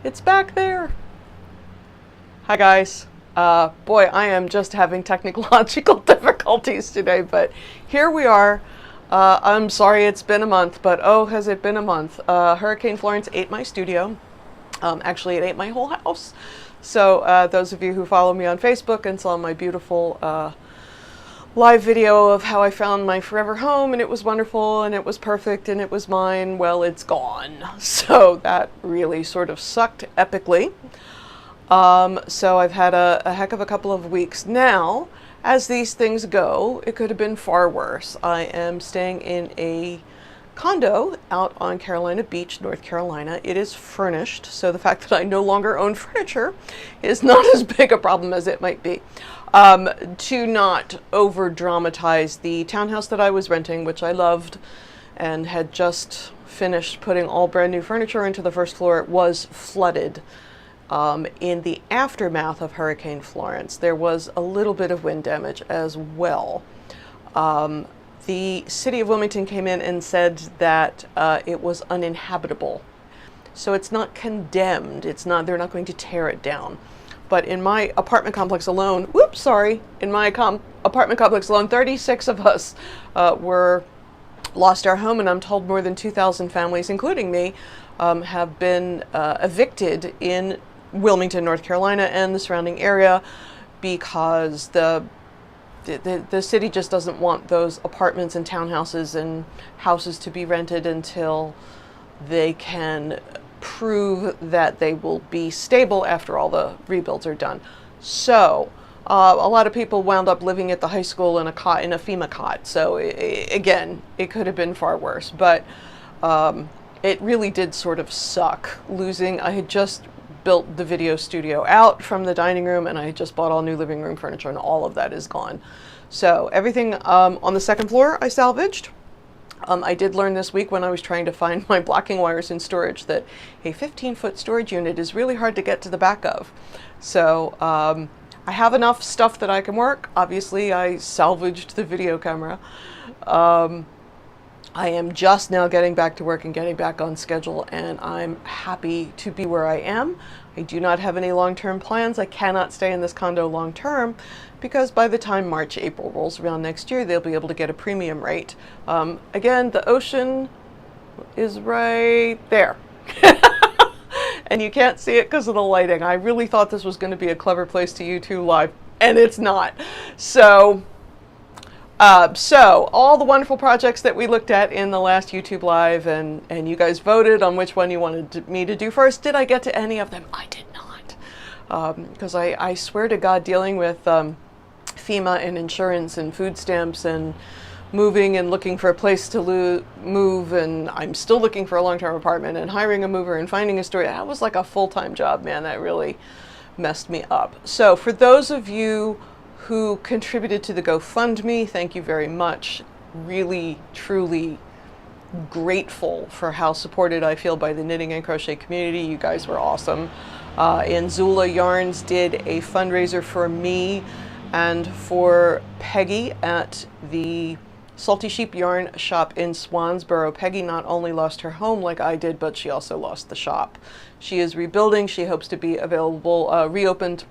It's back there. Hi guys. Boy, I am just having technological difficulties today, but here we are. I'm sorry it's been a month, but oh, has it been a month. Hurricane Florence ate my studio. Actually, it ate my whole house. So those of you who follow me on Facebook and saw my beautiful live video of how I found my forever home, and it was wonderful and it was perfect and it was mine, well, it's gone. So that really sort of sucked epically. So I've had a heck of a couple of weeks now. As these things go, it could have been far worse. I am staying in a condo out on Carolina Beach, North Carolina. It is furnished, so the fact that I no longer own furniture is not as big a problem as it might be. To not over dramatize the townhouse that I was renting, which I loved and had just finished putting all brand new furniture into the first floor, it was flooded. In the aftermath of Hurricane Florence, there was a little bit of wind damage as well. The city of Wilmington came in and said that it was uninhabitable. So it's not condemned. They're not going to tear it down. But in my apartment complex alone, in my apartment complex alone, 36 of us lost our home, and I'm told more than 2,000 families, including me, have been evicted in Wilmington, North Carolina, and the surrounding area because the city just doesn't want those apartments and townhouses and houses to be rented until they can prove that they will be stable after all the rebuilds are done. So a lot of people wound up living at the high school in a FEMA cot. So again, it could have been far worse, but it really did sort of suck losing. I had just built the video studio out from the dining room, and I had just bought all new living room furniture, and all of that is gone. So everything on the second floor I salvaged. I did learn this week when I was trying to find my blocking wires in storage that a 15-foot storage unit is really hard to get to the back of. So I have enough stuff that I can work. Obviously, I salvaged the video camera. I am just now getting back to work and getting back on schedule, and I'm happy to be where I am. I do not have any long-term plans. I cannot stay in this condo long-term because by the time March, April rolls around next year, they'll be able to get a premium rate. Again, the ocean is right there. And you can't see it because of the lighting. I really thought this was going to be a clever place to YouTube live, and it's not. So all the wonderful projects that we looked at in the last YouTube live, and you guys voted on which one you wanted me to do first. Did I get to any of them? I did not. Because I swear to God, dealing with FEMA and insurance and food stamps and moving and looking for a place to move, and I'm still looking for a long-term apartment and hiring a mover and finding a storage. That was like a full-time job, man. That really messed me up. So for those of you who contributed to the GoFundMe, thank you very much. Really, truly grateful for how supported I feel by the knitting and crochet community. You guys were awesome. And Zula Yarns did a fundraiser for me and for Peggy at the Salty Sheep Yarn shop in Swansboro. Peggy not only lost her home like I did, but she also lost the shop. She is rebuilding. She hopes to be reopened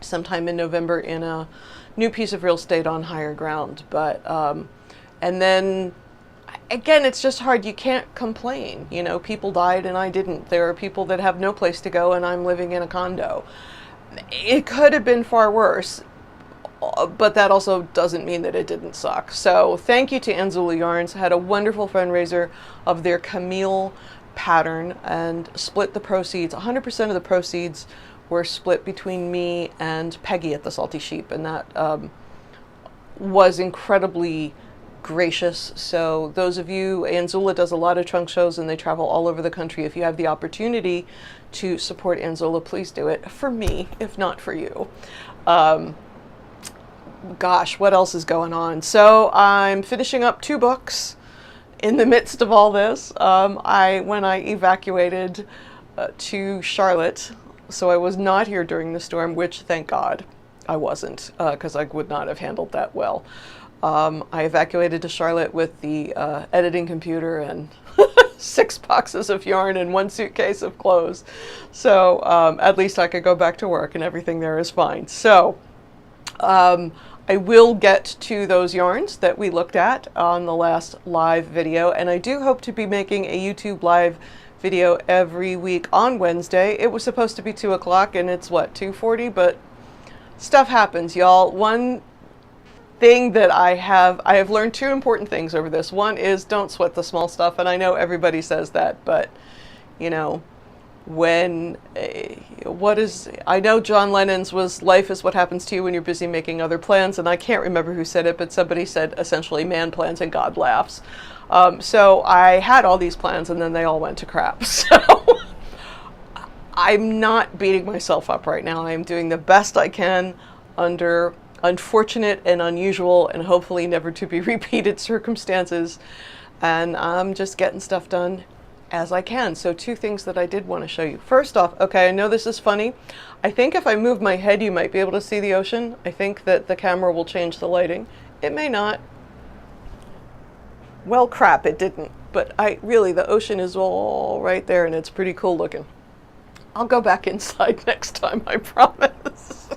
sometime in November in a new piece of real estate on higher ground. But and then again, it's just hard. You can't complain. You know, people died and I didn't. There are people that have no place to go and I'm living in a condo. It could have been far worse, but that also doesn't mean that it didn't suck. So thank you to Anzula Yarns. Had a wonderful fundraiser of their Camille pattern and split the proceeds. 100% of the proceeds were split between me and Peggy at the Salty Sheep, and that was incredibly gracious. So those of you, Anzula does a lot of trunk shows and they travel all over the country. If you have the opportunity to support Anzula, please do it. For me, if not for you. Gosh, what else is going on? So I'm finishing up 2 books in the midst of all this. When I evacuated to Charlotte, so I was not here during the storm, which thank God I wasn't, because I would not have handled that well. I evacuated to Charlotte with the editing computer and 6 boxes of yarn and 1 suitcase of clothes. So at least I could go back to work and everything there is fine. So I will get to those yarns that we looked at on the last live video, and I do hope to be making a YouTube live video every week on Wednesday. It was supposed to be 2 o'clock and it's what, 2:40, but stuff happens, y'all. One thing that I have learned 2 important things over this. One is don't sweat the small stuff, and I know everybody says that, but you know, when I know John Lennon's was life is what happens to you when you're busy making other plans, and I can't remember who said it, but somebody said essentially man plans and God laughs. So I had all these plans and then they all went to crap. So I'm not beating myself up right now. I'm doing the best I can under unfortunate and unusual and hopefully never to be repeated circumstances, and I'm just getting stuff done as I can. So 2 things that I did want to show you. First off, okay, I know this is funny. I think if I move my head, you might be able to see the ocean. I think that the camera will change the lighting. It may not. Well, crap, it didn't. But really, the ocean is all right there, and it's pretty cool looking. I'll go back inside next time, I promise.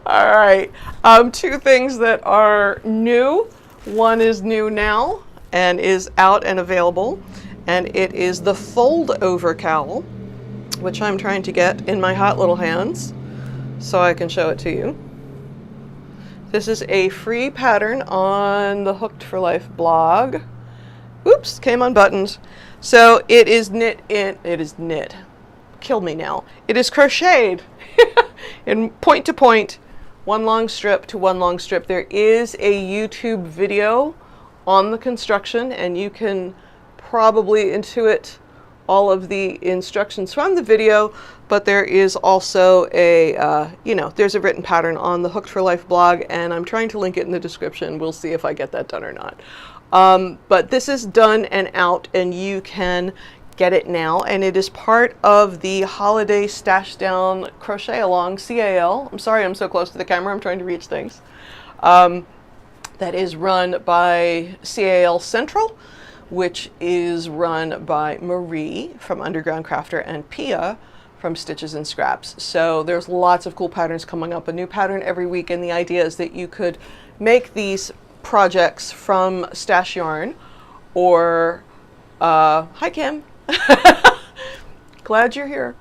All right, 2 things that are new. One is new now and is out and available, and it is the fold over cowl, which I'm trying to get in my hot little hands so I can show it to you. This is a free pattern on the Hooked for Life blog. Oops, came unbuttoned. So it is knit. Kill me now. It is crocheted in point to point, 1 long strip to 1 long strip. There is a YouTube video on the construction, and you can probably intuit all of the instructions from the video, but there is also a, there's a written pattern on the Hooked for Life blog, and I'm trying to link it in the description. We'll see if I get that done or not. But this is done and out, and you can get it now, and it is part of the Holiday Stash Down Crochet Along CAL. I'm sorry I'm so close to the camera, I'm trying to reach things. That is run by CAL Central, which is run by Marie from Underground Crafter and Pia from Stitches and Scraps. So there's lots of cool patterns coming up, a new pattern every week, and the idea is that you could make these projects from stash yarn or, hi Kim, glad you're here.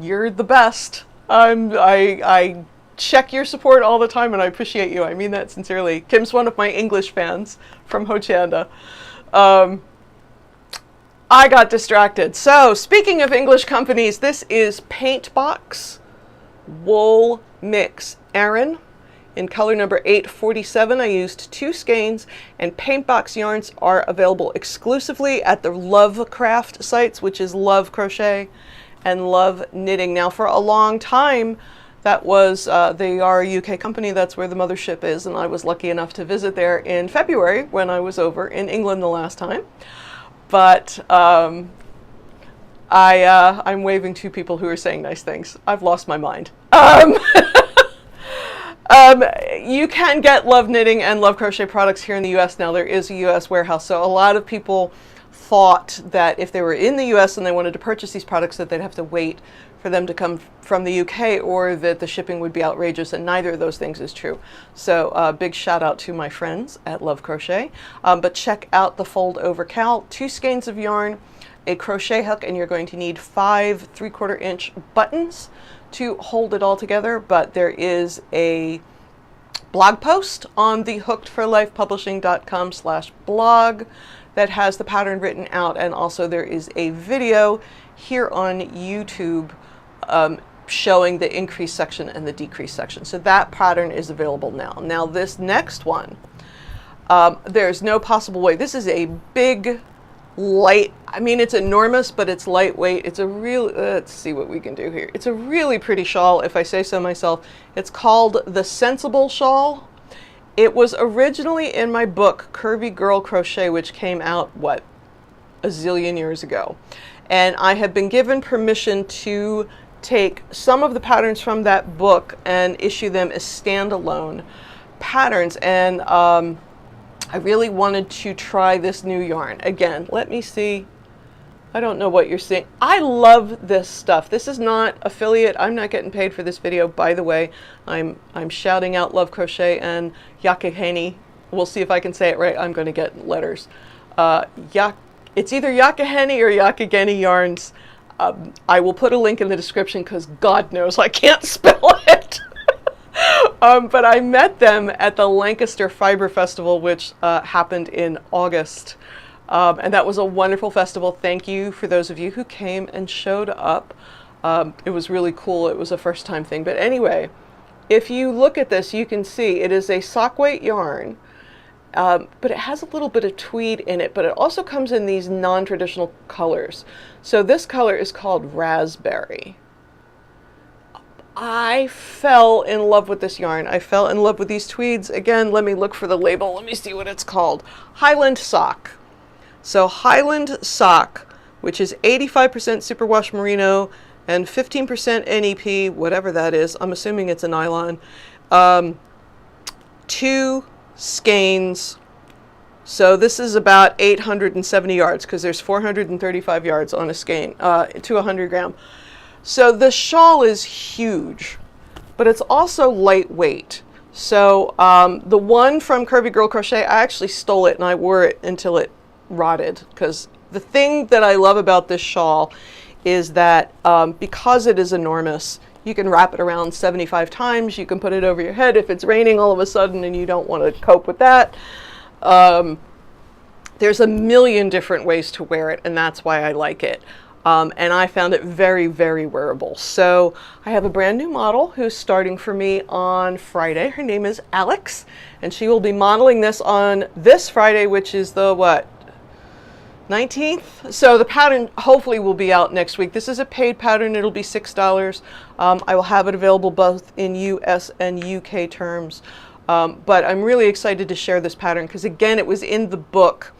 You're the best. I check your support all the time and I appreciate you. I mean that sincerely. Kim's one of my English fans from Hochanda. I got distracted. So, speaking of English companies, this is Paintbox Wool Mix. Aran in color number 847. I used 2 skeins, and Paintbox yarns are available exclusively at the Love Craft sites, which is Love Crochet and Love Knitting. Now, for a long time, that was, they are a UK company, that's where the mothership is, and I was lucky enough to visit there in February when I was over in England the last time. But I'm waving to people who are saying nice things. I've lost my mind. You can get Love Knitting and Love Crochet products here in the US now. There is a US warehouse, so a lot of people thought that if they were in the US and they wanted to purchase these products that they'd have to wait for them to come from the UK, or that the shipping would be outrageous, and neither of those things is true. So big shout out to my friends at Love Crochet. But check out the fold over cowl, 2 skeins of yarn, a crochet hook, and you're going to need 5 3/4 inch buttons to hold it all together. But there is a blog post on the hookedforlifepublishing.com/blog that has the pattern written out, and also there is a video here on YouTube showing the increase section and the decrease section. So that pattern is available now. Now this next one, there's no possible way. This is a big, light, I mean it's enormous, but it's lightweight. It's a real, let's see what we can do here. It's a really pretty shawl, if I say so myself. It's called the Sensible Shawl. It was originally in my book, Curvy Girl Crochet, which came out, what, a zillion years ago. And I have been given permission to take some of the patterns from that book and issue them as standalone patterns. And I really wanted to try this new yarn. Again, let me see. I don't know what you're seeing. I love this stuff. This is not affiliate. I'm not getting paid for this video, by the way. I'm shouting out Love Crochet and Yakaheni. We'll see if I can say it right. I'm going to get letters. It's either Yakaheni or Yakageni Yarns. I will put a link in the description because God knows I can't spell it. But I met them at the Lancaster Fiber Festival, which happened in August. And that was a wonderful festival. Thank you for those of you who came and showed up. It was really cool. It was a first time thing. But anyway, if you look at this, you can see it is a sock weight yarn, but it has a little bit of tweed in it, but it also comes in these non-traditional colors. So this color is called raspberry. I fell in love with this yarn. I fell in love with these tweeds. Again, let me look for the label. Let me see what it's called. Highland Sock. So Highland Sock, which is 85% superwash merino and 15% NEP, whatever that is. I'm assuming it's a nylon. 2 skeins. So this is about 870 yards because there's 435 yards on a skein to 100 gram. So the shawl is huge, but it's also lightweight. So the one from Curvy Girl Crochet, I actually stole it and I wore it until it rotted, because the thing that I love about this shawl is that because it is enormous, you can wrap it around 75 times. You can put it over your head if it's raining all of a sudden and you don't want to cope with that. There's a million different ways to wear it, and that's why I like it. And I found it very, very wearable. So I have a brand new model who's starting for me on Friday. Her name is Alex, and she will be modeling this on this Friday, which is the, what, 19th? So the pattern hopefully will be out next week. This is a paid pattern. It'll be $6. I will have it available both in US and UK terms. But I'm really excited to share this pattern because, again, it was in the book.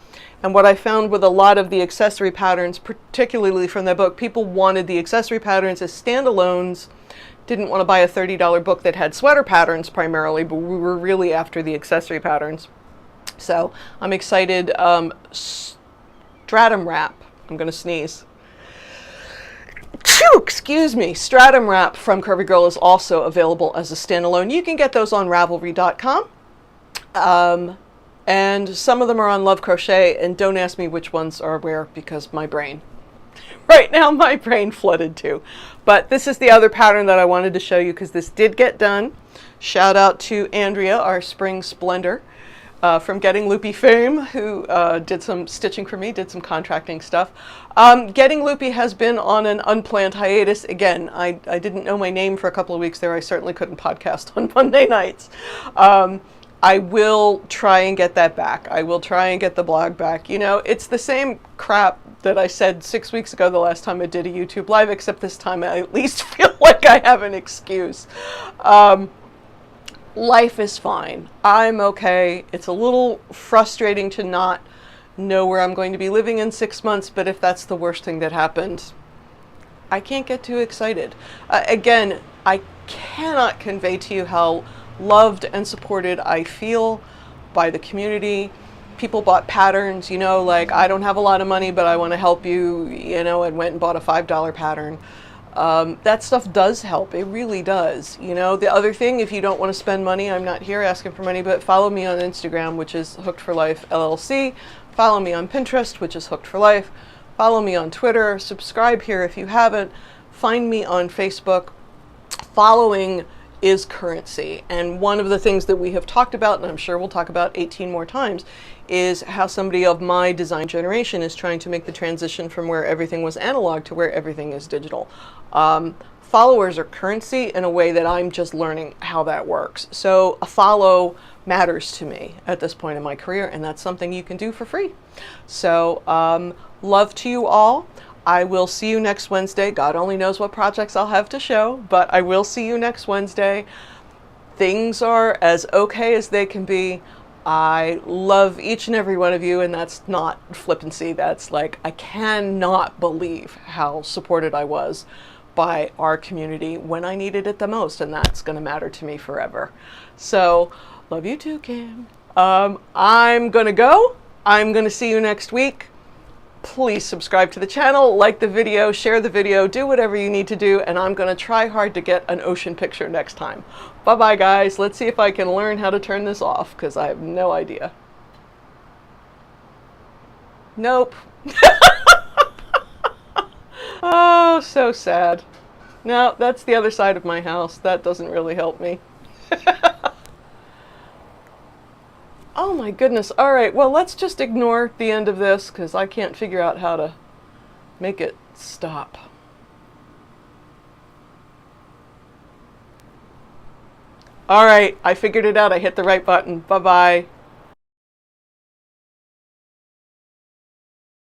And what I found with a lot of the accessory patterns, particularly from that book, people wanted the accessory patterns as standalones, didn't want to buy a $30 book that had sweater patterns primarily, but we were really after the accessory patterns. So I'm excited. Stratum wrap. I'm going to sneeze. Excuse me. Stratum wrap from Curvy Girl is also available as a standalone. You can get those on Ravelry.com. And some of them are on Love Crochet, and don't ask me which ones are where because my brain. Right now my brain flooded too. But this is the other pattern that I wanted to show you because this did get done. Shout out to Andrea, our Spring Splendor, from Getting Loopy fame, who did some stitching for me, did some contracting stuff. Getting Loopy has been on an unplanned hiatus. Again, I didn't know my name for a couple of weeks there. I certainly couldn't podcast on Monday nights. I will try and get that back. I will try and get the blog back. You know, it's the same crap that I said 6 weeks ago the last time I did a YouTube live, except this time I at least feel like I have an excuse. Life is fine. I'm okay. It's a little frustrating to not know where I'm going to be living in 6 months, but if that's the worst thing that happened, I can't get too excited. Again, I cannot convey to you how loved and supported I feel by the community. People bought patterns, you know, like I don't have a lot of money, but I want to help you, you know, and went and bought a $5 pattern. That stuff does help. It really does. You know, the other thing, if you don't want to spend money, I'm not here asking for money, but follow me on Instagram, which is Hooked for Life LLC. Follow me on Pinterest, which is Hooked for Life. Follow me on Twitter. Subscribe here if you haven't. Find me on Facebook. Following is currency. And one of the things that we have talked about, and I'm sure we'll talk about 18 more times, is how somebody of my design generation is trying to make the transition from where everything was analog to where everything is digital. Followers are currency in a way that I'm just learning how that works. So a follow matters to me at this point in my career, and that's something you can do for free. So love to you all. I will see you next Wednesday. God only knows what projects I'll have to show, but I will see you next Wednesday. Things are as okay as they can be. I love each and every one of you, and that's not flippancy. That's like, I cannot believe how supported I was by our community when I needed it the most, and that's going to matter to me forever. So, love you too, Kim. I'm going to go. I'm going to see you next week. please subscribe to the channel, like the video, share the video, do whatever you need to do, and I'm going to try hard to get an ocean picture next time. Bye-bye, guys. Let's see if I can learn how to turn this off, because I have no idea. Nope. Oh, so sad. No, that's the other side of my house. That doesn't really help me. Oh my goodness. All right, well, let's just ignore the end of this because I can't figure out how to make it stop. All right, I figured it out. I hit the right button. Bye-bye.